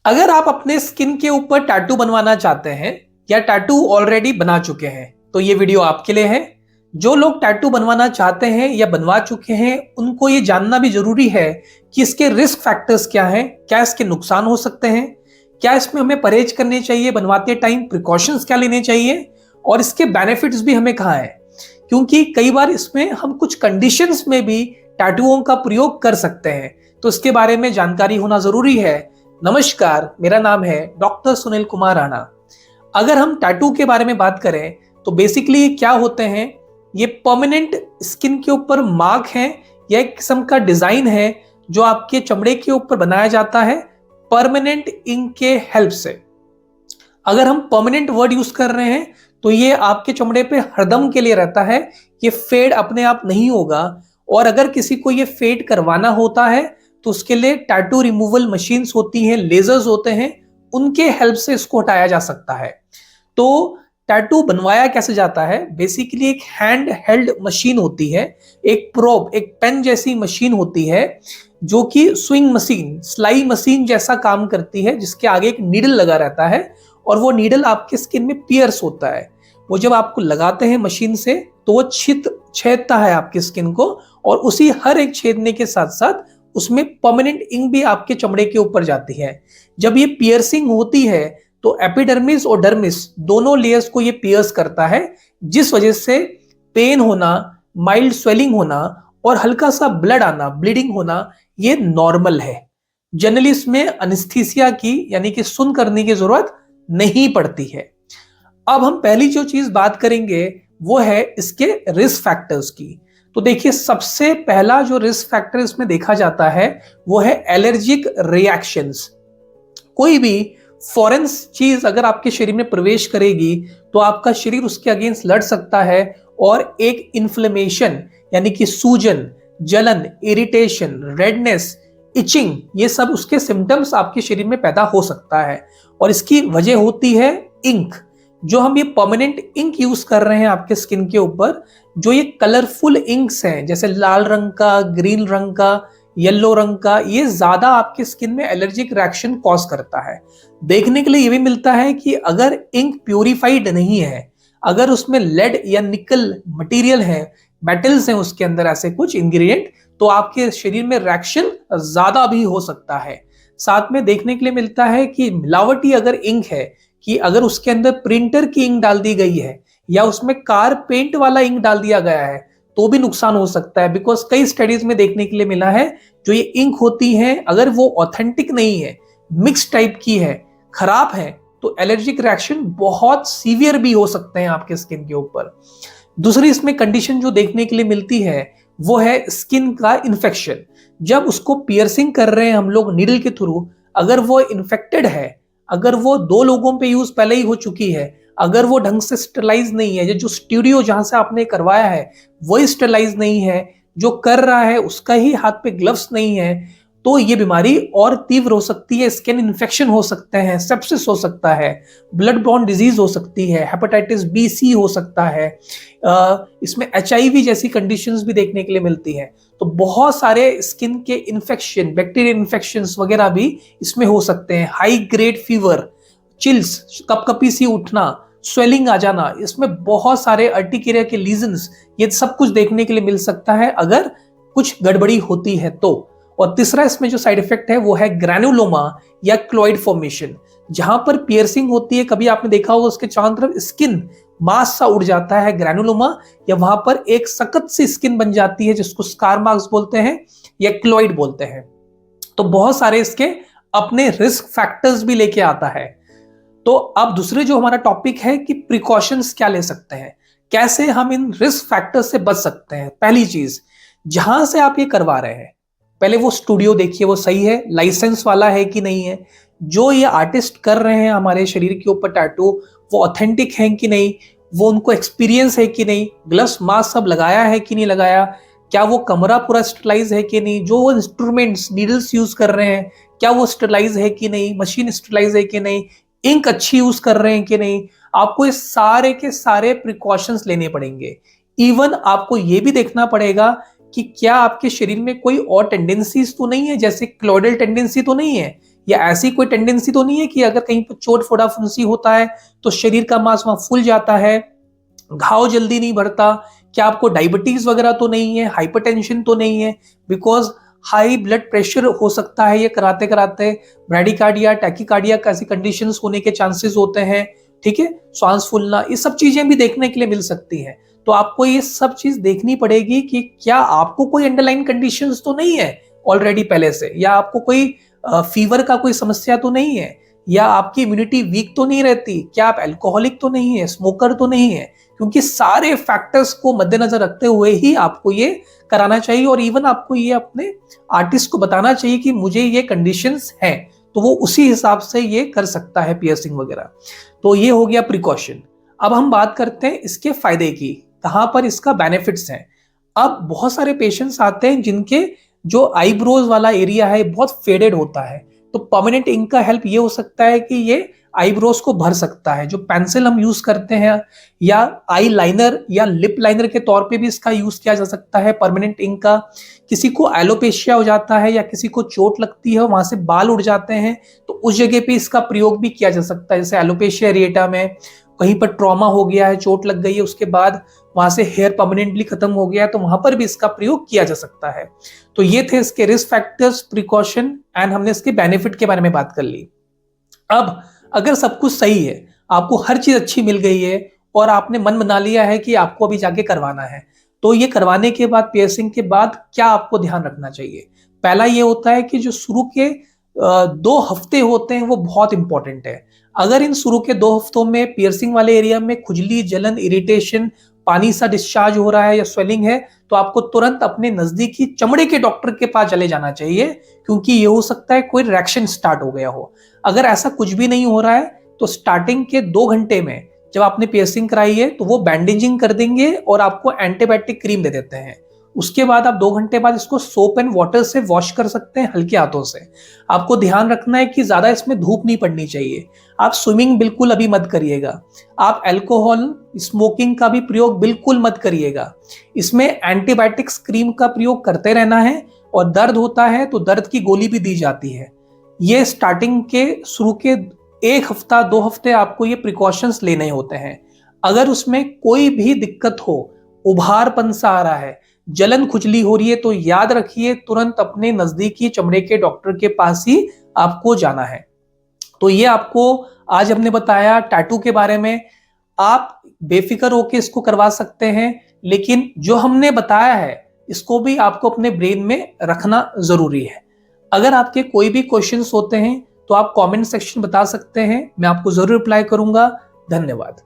अगर आप अपने स्किन के ऊपर टैटू बनवाना चाहते हैं या टैटू ऑलरेडी बना चुके हैं तो ये वीडियो आपके लिए है। जो लोग टैटू बनवाना चाहते हैं या बनवा चुके हैं उनको ये जानना भी जरूरी है कि इसके रिस्क फैक्टर्स क्या हैं, क्या इसके नुकसान हो सकते हैं, क्या इसमें हमें परहेज करने चाहिए, बनवाते टाइम प्रिकॉशंस क्या लेने चाहिए और इसके बेनिफिट्स भी हमें कहाँ है। क्योंकि कई बार इसमें हम कुछ कंडीशंस में भी टैटूओं का प्रयोग कर सकते हैं, तो इसके बारे में जानकारी होना जरूरी है। नमस्कार, मेरा नाम है डॉक्टर सुनील कुमार राणा। अगर हम टैटू के बारे में बात करें तो बेसिकली ये क्या होते हैं, ये परमानेंट स्किन के ऊपर मार्क है या एक किस्म का डिजाइन है जो आपके चमड़े के ऊपर बनाया जाता है परमानेंट इंक के हेल्प से। अगर हम परमानेंट वर्ड यूज कर रहे हैं तो ये आपके चमड़े पे हरदम के लिए रहता है, ये फेड अपने आप नहीं होगा। और अगर किसी को ये फेड करवाना होता है तो उसके लिए टैटू रिमूवल मशीन्स होती हैं, लेजर्स होते हैं, उनके हेल्प से इसको हटाया जा सकता है। तो टैटू बनवाया कैसे जाता है, बेसिकली एक हैंड हेल्ड मशीन होती है, एक प्रोब, एक पेन जैसी मशीन होती है जो कि स्विंग मशीन, सिलाई मशीन जैसा काम करती है, जिसके आगे एक नीडल लगा रहता है और वो नीडल आपके स्किन में पियर्स होता है। वो जब आपको लगाते हैं मशीन से तो वो छेदता है आपकी स्किन को और उसी हर एक छेदने के साथ साथ उसमें परमानेंट इंक भी आपके चमड़े के ऊपर जाती है। जब ये पियर्सिंग होती है तो एपिडर्मिस और डर्मिस दोनों लेयर्स को ये पियर्स करता है, जिस वजह से पेन होना, माइल्ड स्वेलिंग होना और हल्का सा ब्लड आना, ब्लीडिंग होना, ये नॉर्मल है। जनरली इसमें अनेस्थीसिया की यानी कि सुन करने की जरूरत नहीं पड़ती है। अब हम पहली जो चीज बात करेंगे वो है इसके रिस्क फैक्टर्स की। तो देखिए, सबसे पहला जो रिस्क फैक्टर इसमें देखा जाता है वो है एलर्जिक रिएक्शंस। कोई भी फॉरेन चीज अगर आपके शरीर में प्रवेश करेगी तो आपका शरीर उसके अगेंस्ट लड़ सकता है और एक इन्फ्लेमेशन यानी कि सूजन, जलन, इरिटेशन, रेडनेस, इचिंग, ये सब उसके सिम्टम्स आपके शरीर में पैदा हो सकता है। और इसकी वजह होती है इंक। जो हम ये परमानेंट इंक यूज कर रहे हैं आपके स्किन के ऊपर, जो ये कलरफुल इंक्स हैं जैसे लाल रंग का, ग्रीन रंग का, येलो रंग का, ये ज्यादा आपके स्किन में एलर्जिक रिएक्शन कॉज करता है। देखने के लिए ये भी मिलता है कि अगर इंक प्यूरिफाइड नहीं है, अगर उसमें लेड या निकल मटेरियल है, मेटल्स हैं उसके अंदर, ऐसे कुछ इंग्रेडिएंट, तो आपके शरीर में रिएक्शन ज्यादा भी हो सकता है। साथ में देखने के लिए मिलता है कि मिलावटी अगर इंक है, कि अगर उसके अंदर प्रिंटर की इंक डाल दी गई है या उसमें कार पेंट वाला इंक डाल दिया गया है तो भी नुकसान हो सकता है। बिकॉज कई स्टडीज में देखने के लिए मिला है जो ये इंक होती है अगर वो ऑथेंटिक नहीं है, मिक्स टाइप की है, खराब है, तो एलर्जिक रिएक्शन बहुत सीवियर भी हो सकते हैं आपके स्किन के ऊपर। दूसरी इसमें कंडीशन जो देखने के लिए मिलती है वो है स्किन का इन्फेक्शन। जब उसको पियर्सिंग कर रहे हैं हम लोग नीडल के थ्रू, अगर वो इन्फेक्टेड है, अगर वो 2 लोगों पे यूज पहले ही हो चुकी है, अगर वो ढंग से स्टरलाइज नहीं है, जो स्टूडियो जहां से आपने करवाया है वही स्टरलाइज नहीं है, जो कर रहा है उसका ही हाथ पे ग्लव्स नहीं है, तो ये बीमारी और तीव्र हो सकती है। स्किन इन्फेक्शन हो सकते हैं, सेप्सिस हो सकता है, ब्लड बॉर्न डिजीज हो सकती है, हेपेटाइटिस बी, सी हो सकता है, इसमें HIV जैसी कंडीशंस भी देखने के लिए मिलती हैं। तो बहुत सारे स्किन के इन्फेक्शन, बैक्टीरियल इन्फेक्शंस वगैरह भी इसमें हो सकते हैं। हाई ग्रेड फीवर, चिल्स, कपकपी सी उठना, स्वेलिंग आ जाना, इसमें बहुत सारे अर्टिकेरिया के लीजन्स, ये सब कुछ देखने के लिए मिल सकता है अगर कुछ गड़बड़ी होती है तो। और तीसरा इसमें जो साइड इफेक्ट है वो है ग्रैनुलोमा या क्लॉइड फॉर्मेशन। जहां पर पियर्सिंग होती है, कभी आपने देखा होगा उसके चारों तरफ स्किन मास सा उड़ जाता है, ग्रैनुलोमा, या वहां पर एक सख्त सी स्किन बन जाती है जिसको स्कार मार्क्स बोलते हैं या क्लॉइड बोलते हैं। तो बहुत सारे इसके अपने रिस्क फैक्टर्स भी लेके आता है। तो अब दूसरे जो हमारा टॉपिक है कि प्रिकॉशंस क्या ले सकते हैं, कैसे हम इन रिस्क फैक्टर्स से बच सकते हैं। पहली चीज, जहां से आप ये करवा रहे हैं पहले वो स्टूडियो देखिए, वो सही है, लाइसेंस वाला है कि नहीं है, जो ये आर्टिस्ट कर रहे हैं हमारे शरीर के ऊपर टैटू वो ऑथेंटिक है कि नहीं, वो उनको एक्सपीरियंस है कि नहीं, ग्लव्स मास्क सब लगाया है कि नहीं लगाया, क्या वो कमरा पूरा स्टरलाइज है कि नहीं, जो वो इंस्ट्रूमेंट्स नीडल्स यूज कर रहे हैं क्या वो स्टरलाइज है कि नहीं, मशीन स्टरलाइज है कि नहीं, इंक अच्छी यूज कर रहे हैं कि नहीं। आपको ये सारे के सारे प्रिकॉशंस लेने पड़ेंगे। इवन आपको ये भी देखना पड़ेगा कि क्या आपके शरीर में कोई और टेंडेंसीज तो नहीं है, जैसे क्लोइडल टेंडेंसी तो नहीं है, या ऐसी कोई टेंडेंसी तो नहीं है कि अगर कहीं पर चोट फोड़ा फुंसी होता है तो शरीर का मांस वहां फूल जाता है, घाव जल्दी नहीं बढ़ता? क्या आपको डायबिटीज वगैरह तो नहीं है, हाइपरटेंशन तो नहीं है? बिकॉज हाई ब्लड प्रेशर हो सकता है ये कराते कराते, ब्रैडिकार्डिया, टैकीकार्डिया ऐसी कंडीशंस होने के चांसेस होते हैं। ठीक है, श्वास फूलना, ये सब चीजें भी देखने के लिए मिल सकती हैं। तो आपको ये सब चीज देखनी पड़ेगी कि क्या आपको कोई अंडरलाइन कंडीशंस तो नहीं है ऑलरेडी पहले से, या आपको कोई फीवर का कोई समस्या तो नहीं है, या आपकी इम्यूनिटी वीक तो नहीं रहती, क्या आप अल्कोहलिक तो नहीं है, स्मोकर तो नहीं है? क्योंकि सारे फैक्टर्स को मद्देनजर रखते हुए ही आपको ये कराना चाहिए, और इवन आपको ये अपने आर्टिस्ट को बताना चाहिए कि मुझे ये कंडीशंस हैं, तो वो उसी हिसाब से ये कर सकता है पियर्सिंग वगैरह। तो ये हो गया प्रिकॉशन। अब हम बात करते हैं इसके फायदे की, कहां पर इसका बेनिफिट्स हैं। अब बहुत सारे पेशेंट्स आते हैं जिनके जो आईब्रोज वाला एरिया है बहुत फेडेड होता है, तो परमानेंट इंक का हेल्प ये हो सकता है कि ये आईब्रोज को भर सकता है। जो पेंसिल हम यूज करते हैं या आई लाइनर या लिप लाइनर के तौर पे भी इसका यूज किया जा सकता है परमानेंट इंक का। किसी को एलोपेशिया हो जाता है या किसी को चोट लगती है, वहां से बाल उड़ जाते हैं, तो उस जगह पे इसका प्रयोग भी किया जा सकता है। जैसे एलोपेशिया एरिएटा में कहीं पर ट्रॉमा हो गया है, चोट लग गई है, उसके बाद वहां से हेयर परमानेंटली खत्म हो गया है, तो वहां पर भी इसका प्रयोग किया जा सकता है। तो ये थे इसके रिस्क फैक्टर्स, प्रिकॉशन, एंड हमने इसके बेनिफिट के बारे में बात कर ली। अब अगर सब कुछ सही है, आपको हर चीज अच्छी मिल गई है और आपने मन बना लिया है कि आपको अभी जाके करवाना है, तो ये करवाने के बाद, पियर्सिंग के बाद क्या आपको ध्यान रखना चाहिए? पहला ये होता है कि जो शुरू के 2 हफ्ते होते हैं वो बहुत इंपॉर्टेंट है। अगर इन शुरू के 2 हफ्तों में पियर्सिंग वाले एरिया में खुजली, जलन, इरिटेशन, पानी सा डिस्चार्ज हो रहा है या स्वेलिंग है, तो आपको तुरंत अपने नजदीकी चमड़े के डॉक्टर के पास चले जाना चाहिए, क्योंकि ये हो सकता है कोई रिएक्शन स्टार्ट हो गया हो। अगर ऐसा कुछ भी नहीं हो रहा है तो स्टार्टिंग के 2 घंटे में जब आपने पियर्सिंग कराई है तो वो बैंडेजिंग कर देंगे और आपको एंटीबायोटिक क्रीम दे देते हैं। उसके बाद आप 2 घंटे बाद इसको सोप एंड वाटर से वॉश कर सकते हैं, हल्के हाथों से। आपको ध्यान रखना है कि ज्यादा इसमें धूप नहीं पड़नी चाहिए। आप स्विमिंग बिल्कुल अभी मत करिएगा। आप अल्कोहल, स्मोकिंग का भी प्रयोग बिल्कुल मत करिएगा। इसमें एंटीबायोटिक्स क्रीम का प्रयोग करते रहना है, और दर्द होता है तो दर्द की गोली भी दी जाती है। ये स्टार्टिंग के शुरू के 1 हफ्ता 2 हफ्ते आपको ये प्रिकॉशंस लेने होते हैं। अगर उसमें कोई भी दिक्कत हो, उभारपन सा आ रहा है, जलन खुजली हो रही है, तो याद रखिए तुरंत अपने नजदीकी चमड़े के डॉक्टर के पास ही आपको जाना है। तो ये आपको आज हमने बताया टैटू के बारे में। आप बेफिक्र होकर इसको करवा सकते हैं, लेकिन जो हमने बताया है इसको भी आपको अपने ब्रेन में रखना जरूरी है। अगर आपके कोई भी क्वेश्चंस होते हैं तो आप कमेंट सेक्शन बता सकते हैं, मैं आपको जरूर रिप्लाई करूंगा। धन्यवाद।